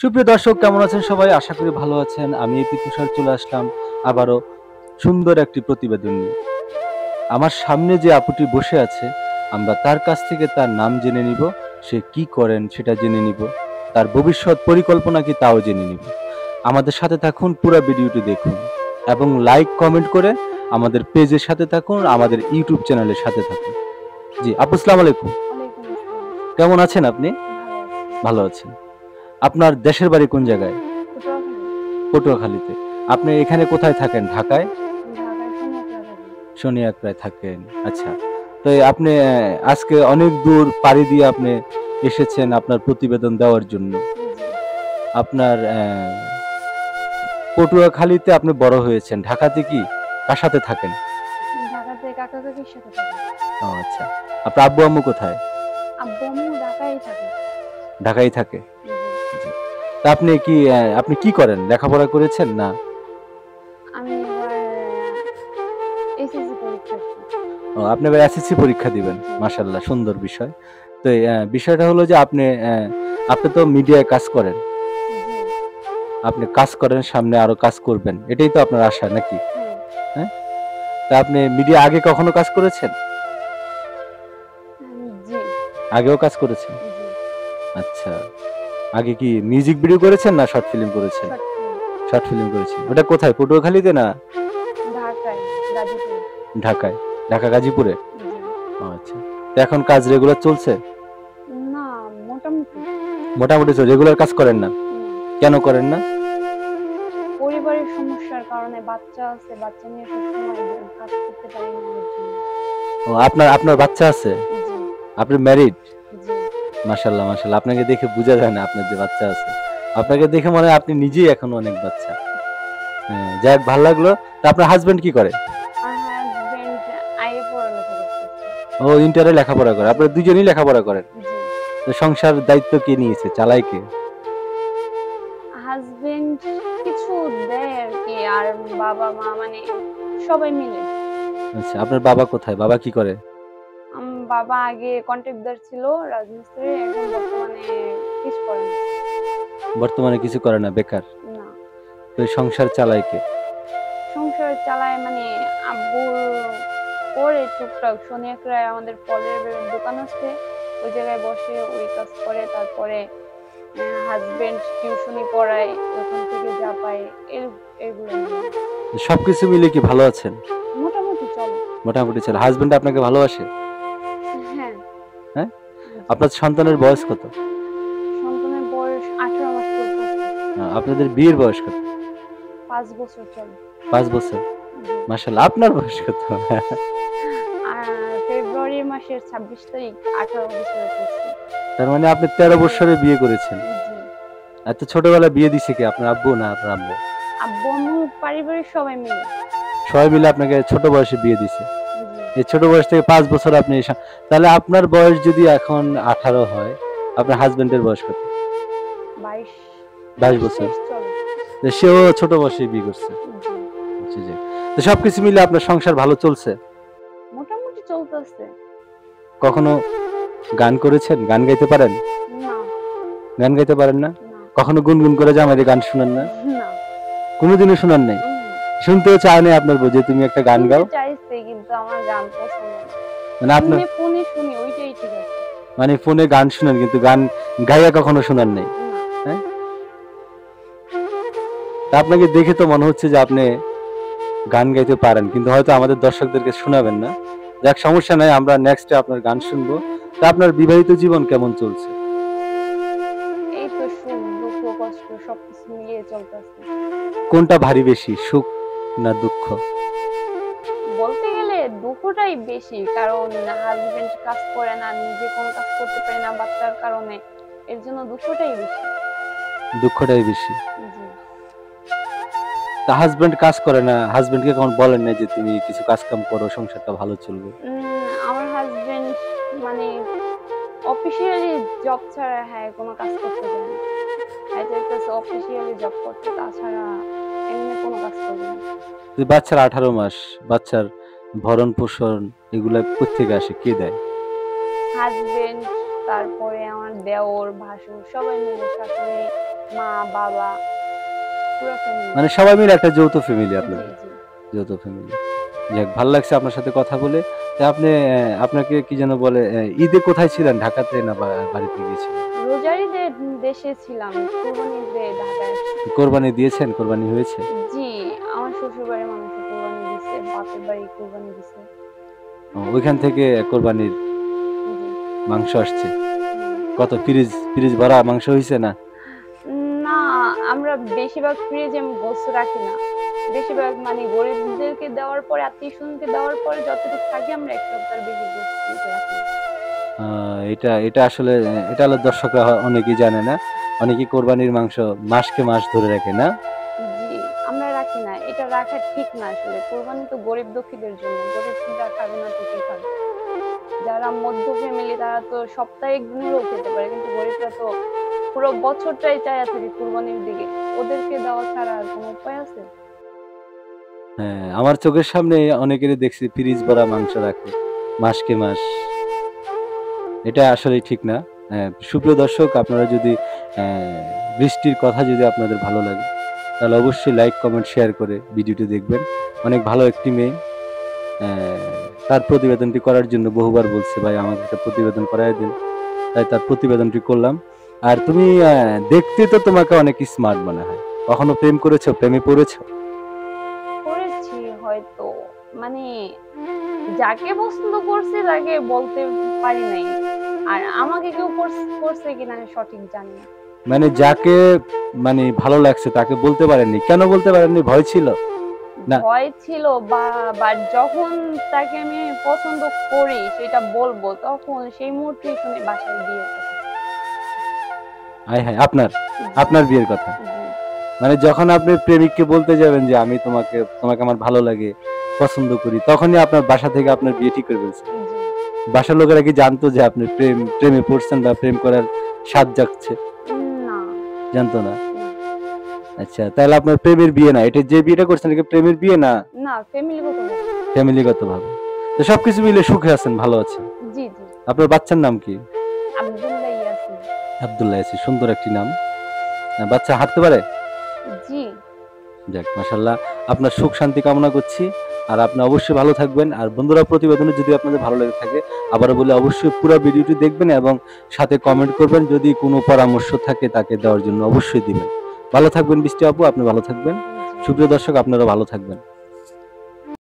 সুপ্রিয় দর্শক, কেমন আছেন সবাই? আশা করি ভালো আছেন। আমি এপি তুষার চলে আসলাম আবারও সুন্দর একটি প্রতিবেদন নিয়ে। আমার সামনে যে আপুটি বসে আছে, আমরা তার কাছ থেকে তার নাম জেনে নিব, সে কি করেন সেটা জেনে নিব, তার ভবিষ্যৎ পরিকল্পনা কি তাও জেনে নিব। আমাদের সাথে থাকুন, পুরো ভিডিওটি দেখুন এবং লাইক কমেন্ট করে আমাদের পেজের সাথে থাকুন, আমাদের ইউটিউব চ্যানেলের সাথে থাকুন। জি আপু, আসসালামু আলাইকুম। ওয়ালাইকুম আসসালাম। কেমন আছেন আপনি? ভালো আছি। ভালো আছেন। আপনার দেশের বাড়ি কোন জায়গায়? পটুয়াখালী। পটুয়াখালীতে। আপনি এখানে কোথায় থাকেন? ঢাকায়? ঢাকায় শনিয়াত্রা থাকি। শনিয়াকড়ায় থাকেন। আচ্ছা। তো আপনি আজকে অনেক দূর পাড়ি দিয়ে আপনি এসেছেন আপনার প্রতিবেদন দেওয়ার জন্য। জি। আপনার পটুয়াখালীতে আপনি বড় হয়েছেন। ঢাকাতে কি কার সাথে থাকেন? ঢাকাতে কাকা কাকির সাথে থাকি। ও আচ্ছা। আপনার আব্বু আম্মু কোথায়? আব্বু আম্মু ঢাকায় থাকে। ঢাকায় থাকে। জি। জি। তা আপনি কি করেন? লেখাপড়া করেছেন না? আমি এবার এসএসসি পরীক্ষার্থী। ও, আপনি এবার এসএসসি পরীক্ষা দিবেন। জি। মাশাআল্লাহ, সুন্দর বিষয়। তো বিষয়টা হলো যে আপনি তো মিডিয়ায় কাজ করেন। জি। আপনি কাজ করেন, সামনে আরো কাজ করবেন। এটাই তো আপনার আশা নাকি? হ্যাঁ। হ্যাঁ? তা আপনি মিডিয়া আগে কখনো কাজ করেছেন? জি। আগেও কাজ করেছেন? জি। আচ্ছা। আগে কি মিউজিক ভিডিও করেছেন না শর্ট ফিল্ম করেছেন? Short film. শর্ট ফিল্ম করেছেন। ওটা কোথায়? পটুয়াখালীতে না ঢাকায়, গাজীপুরে। ঢাকায়? ঢাকা গাজীপুরে? জি। ও আচ্ছা। তো এখন কাজ রেগুলার চলছে? না, মোটামুটি। মোটামুটি চলছে। রেগুলার কাজ করেন না? না। কেন করেন না? পরিবারের সমস্যার কারণে বাচ্চা আছে, বাচ্চা নিয়ে সবসময় কাজ করতে পারি না এর জন্য। ও, আপনার আপনার বাচ্চা আছে? জি। আপনি ম্যারিড? জি। মাশাআল্লাহ, মাশাআল্লাহ। আপনাকে দেখে বোঝা যায় না আপনার যে বাচ্চা আছে। আপনাকে দেখে মনে হয় আপনি নিজেই এখনো অনেক বাচ্চা। হ্যাঁ, যাক, ভালো লাগলো। তা আপনার হাজবেন্ড কি করে? আমার হাজবেন্ড আইএ পড়ালেখা করতেছে। ও, ইন্টারে লেখাপড়া করে। আপনারা দুজনেই লেখাপড়া করেন। জি। তো সংসার দায়িত্ব কে নিয়েছে? চালায় কে? হাজবেন্ড কিছু দেয় আর কি, আর বাবা মা মানে সবাই মিলে। আচ্ছা, আপনার বাবা কোথায়? বাবা কি করে? বাবা আগে কন্ট্রাক্টর ছিল, রাজমিস্ত্রি, এখন বর্তমানে কিছু করে না। বর্তমানে কিছু করে না, বেকার। না। তো এই সংসার চালায় কে? সংসার চালায় মানে আব্বুর করে টুকটাক। শনিয়াকড়ায় আমাদের ফলের দোকান আছে, ওই জায়গায় বসে ওই কাজ করে। তারপরে হাজবেন্ড টিউশনি পড়ায়, ওখান থেকে যা পায় এগুলো নিয়ে। সবকিছু মিলে কি ভালো আছেন? মোটামুটি চলে। মোটামুটি চলে। হাজবেন্ড আপনাকে ভালোবাসে? হ্যাঁ। হ্যাঁ? জি। আপনার সন্তানের বয়স কত? সন্তানের বয়স 18 মাস চলতেছে। আপনাদের বিয়ের বয়স কত? 5 বছর চলে। 5 বছর। জি। মাশাআল্লাহ। আপনার বয়স কত? আর ফেব্রুয়ারি মাসের 26 তারিখ 18 বছর করছি। তার মানে আপনি 13 বছরে বিয়ে করেছেন। জি। এত ছোটবেলায় বিয়ে দিছে কে? আপনার আব্বু না আপনার আম্মু? আব্বু আম্মু পারিবারিক সবাই মিলে। সবাই মিলে আপনাকে ছোট বয়সে বিয়ে দিছে। জি। এই ছোট বয়স থেকে 5 বছর আপনি তাহলে আপনার বয়স যদি এখন 18 হয়, আপনার হাজবেন্ডের বয়স কত? 22 22 বছর। শেষ চলে। তো সেও ছোট বয়সে বিয়ে করছে। জি। জি, জি। তো সবকিছু মিলে আপনার সংসার ভালো চলছে? মোটামুটি চলতেছে। কখনো গান করেছেন? গান গাইতে পারেন? না। গান গাইতে পারেন না? না। কখনো গুনগুন করে জামাইরে গান শোনান না? না। কোনোদিনও শোনান নাই? শুনতেও চায় না আপনার বউ যে তুমি একটা গান গাও? শুনতে চাইছে কিন্তু আমার গান পছন্দ না। মানে আপনার ফোনে শুনি, ওইটাই ঠিক আছে। মানে ফোনে গান শুনেন কিন্তু গান গাইয়া কখনো শোনান নাই? না। হ্যাঁ? তা আপনাকে দেখে তো মনে হচ্ছে যে আপনি গান গাইতে পারেন, কিন্তু হয়তো আমাদের দর্শকদেরকে শোনাবেন না। যাক, সমস্যা নাই, আমরা নেক্সটে আপনার গান শুনবো। তা আপনার বিবাহিত জীবন কেমন চলছে? এই তো সুখ দুঃখ কষ্ট সবকিছু মিলিয়ে চলতেছে। কোনটা ভারী বেশি, সুখ না দুঃখ? বলতে গেলে দুঃখটাই বেশি, কারণ হাজবেন্ড কাজ করে না, নিজে কোনো কাজ করতে পারি না বাচ্চার কারণে, এর জন্য দুঃখটাই বেশি। দুঃখটাই বেশি। জি। তা হাজবেন্ড কাজ করে না, হাজবেন্ডকে কখন বলেন না যে তুমি কিছু কাজ কাম করো, সংসারটা ভালো চলবে? আমার হাজবেন্ড মানে অফিসিয়ালি জব ছাড়া কোনো কাজ করতে চায় না। হ্যাঁ, চাইতেছে অফিসিয়ালি জব করতে, তাছাড়া এমনি কোনো কাজ করবে না। যে বাচ্চার 18 মাস, বাচ্চার ভরণ পোষণ এগুলা কোত্থেকে আসে, কে দেয়? হাজবেন্ড, তারপরে আমার দেওর, ভাসুর সবাই মিলে, শাশুড়ি মা বাবা পুরো ফ্যামিলি। মানে সবাই মিলে একটা যৌথ ফ্যামিলি জি আপনাদের, জি। যৌথ ফ্যামিলি। যাক, ভালো লাগছে আপনার সাথে কথা বলে। তা আপনি আপনাকে কি যেন বলে, ঈদে কোথায় ছিলেন? ঢাকাতে না বাড়িতে গিয়েছিলেন? রোজার ঈদে দেশে ছিলাম, কুরবানির ঈদে ঢাকায় আসছি। কোরবানি দিয়েছেন? কোরবানি হয়েছে? জি, আমার শ্বশুর বাড়ির মানুষ কুরবানি দিছে, বাপের বাড়ি কুরবানি দিছে। ওইখান থেকে কোরবানির জি। মাংস আসছে। হুম। কত ফ্রিজ ফ্রিজ ভরা মাংস হইছে না? না, আমরা বেশিরভাগ ফ্রিজে গোস্ত রাখি না। বেশিরভাগ মানে গরিবদেরকে দেওয়ার পরে, আত্মীয়-স্বজনকে দেওয়ার পরে যতটুকু থাকে আমরা ১ সপ্তাহের বেশি গোস্ত ফ্রিজে রাখি না। এটা এটা আসলে এটা হলো দর্শকরা অনেকেই জানে না। অনেকেই কোরবানির মাংস মাসকে মাস ধরে রাখে না? জি, আমরা রাখি না। এটা রাখা ঠিক না আসলে। কোরবানি তো গরিব দুঃখীদের জন্য। গরিবরা খাবে না তো কে খাবে? যারা মধ্য ফ্যামিলি তারা তো সপ্তাহে ১ দিনেরও খেতে পারে। কিন্তু গরিবরা তো পুরো বছরটাই চাইয়া থাকে কুরবানির দিকে। ওদেরকে দেওয়া ছাড়া আর কোনো উপায় আছে? হ্যাঁ, আমার চোখের সামনে অনেকেরই দেখছি ফ্রিজ ভরা মাংস রাখে মাসকে মাস। এটা আসলেই ঠিক না। সুপ্রিয় দর্শক, আপনারা যদি বৃষ্টির কথা যদি আপনাদের ভালো লাগে, তাহলে অবশ্যই লাইক, কমেন্ট, শেয়ার করে ভিডিওটি দেখবেন। অনেক ভালো একটি মেয়ে। অ্যা তার প্রতিবেদনটি করার জন্য বহুবার বলছে, "ভাই আমাকে একটা প্রতিবেদন করায় দিন।" তাই তার প্রতিবেদনটি করলাম। আর তুমি দেখতে তো তোমাকে অনেক স্মার্ট মনে হয়। কখনো প্রেম করেছো? প্রেমে পড়েছো? করেছি হয়তো। মানে যাকে পছন্দ করছি তাকে বলতে পারি নাই। আর আমাকে কেউ করছে কিনা আমি সঠিক জানি না। মানে যাকে মানে ভালো লাগছে তাকে বলতে পারেননি। কেন বলতে পারেননি? ভয় ছিল? না। ভয় ছিল বাট যখন তাকে আমি পছন্দ করি সেটা বলবো তখন সেই মুহূর্তেই শুনি বাসায় বিয়ের কথা। হায়, হায়! আপনার জি, আপনার বিয়ের কথা। জি, মানে যখন আপনি প্রেমিককে বলতে যাবেন যে আমি তোমাকে আমার ভালো লাগে, পছন্দ করি, তখনই আপনার বাসা থেকে আপনার বিয়ে ঠিক করে ফেলছে। জি। বাসার লোকেরা কি জানতো যে আপনি প্রেমে পড়ছেন বা প্রেম করার স্বাদ জাগছে? না, জানতো না? না, আচ্ছা, তাহলে আপনার প্রেমের বিয়ে না। এটা যে বিয়েটা করছেন এটা কি প্রেমের বিয়ে না না ফ্যামিলিগত ব্যাপার। ফ্যামিলিগতভাবে? তো সবকিছু মিলে সুখে আছেন, ভালো আছেন। জি, জি। আপনার বাচ্চার নাম কি? আব্দুল্লাহ ইয়াসিন। আব্দুল্লাহ ইয়াসিন, সুন্দর একটি নাম। বাচ্চা হাঁটতে পারে? জি, যাক, মাশাআল্লাহ। আপনার সুখ শান্তি কামনা করছি। আর আপনি অবশ্যই ভালো থাকবেন। আর বন্ধুরা, প্রতিবেদনে যদি আপনাদের ভালো লেগে থাকে, আবারও বলি অবশ্যই পুরো ভিডিওটি দেখবেন এবং সাথে কমেন্ট করবেন। যদি কোনো পরামর্শ থাকে তাকে দেওয়ার জন্য অবশ্যই দিবেন। ভালো থাকবেন বৃষ্টি আপু, আপনি ভালো থাকবেন। জি। সুপ্রিয় দর্শক, আপনারা ভালো থাকবেন।